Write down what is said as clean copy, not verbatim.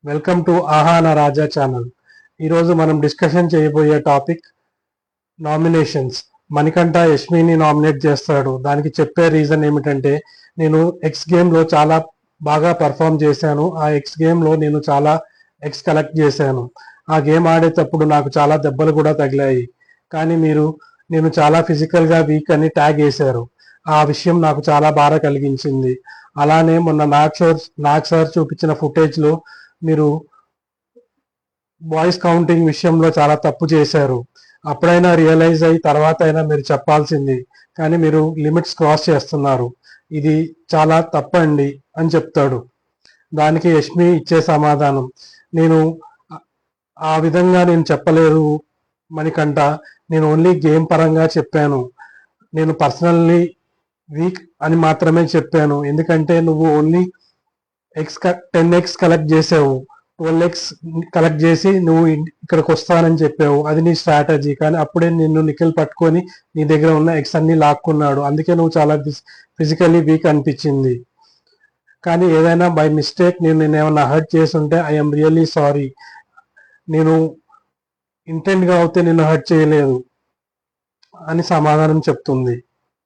Welcome to Aahana Raja channel. ఈరోజు మనం discussion చేయబోయే టాపిక్ నామినేషన్స్. మణికంఠ యష్మిని నామినేట్ చేస్తాడు. దానికి చెప్పే రీజన్ ఏమిటంటే, నేను ఎక్స్ గేమ్లో చాలా బాగా పర్ఫామ్ చేశాను. ఆ ఎక్స్ గేమ్లో నేను చాలా ఎక్స్ కలెక్ట్ చేశాను. ఆ గేమ్ ఆడేటప్పుడు నాకు చాలా దెబ్బలు కూడా తగిలాయి. కానీ నేను చాలా ఫిజికల్గా వీక్ అని ట్యాగ్ వేశారు. ఆ విషయం నాకు చాలా బాధ కలిగించింది. అలానే మొన్న నాగ్ సార్ చూపించిన ఫుటేజ్లో మీరు వాయిస్ కౌంటింగ్ విషయంలో చాలా తప్పు చేశారు. అప్పుడైనా రియలైజ్ అయ్యి తర్వాత అయినా మీరు చెప్పాల్సింది, కానీ మీరు లిమిట్స్ క్రాస్ చేస్తున్నారు, ఇది చాలా తప్పండి అని చెప్తాడు. దానికి యష్మి ఇచ్చే సమాధానం, నేను ఆ విధంగా నేను చెప్పలేదు మణికంఠ, నేను ఓన్లీ గేమ్ పరంగా చెప్పాను. నేను పర్సనల్లీ వీక్ అని మాత్రమే చెప్పాను. ఎందుకంటే నువ్వు ఓన్లీ 10x కలెక్ట్ చేసావు, 12x కలెక్ట్ చేసి నువ్వు ఇక్కడికి వస్తానని చెప్పావు. అది నీ స్ట్రాటజీ. కానీ అప్పుడే నిన్ను నిఖిల్ పట్టుకొని నీ దగ్గర ఉన్న ఎక్స్ అన్ని లాక్కున్నాడు. అందుకే నువ్వు చాలా ఫిజికల్లీ వీక్ అనిపించింది. కానీ ఏదైనా బై మిస్టేక్ నేను ఏమైనా హర్ట్ చేస్తుంటే ఐఎమ్ రియల్లీ సారీ. నేను ఇంటెంట్గా అయితే నిన్ను హర్ట్ చేయలేదు అని సమాధానం చెప్తుంది.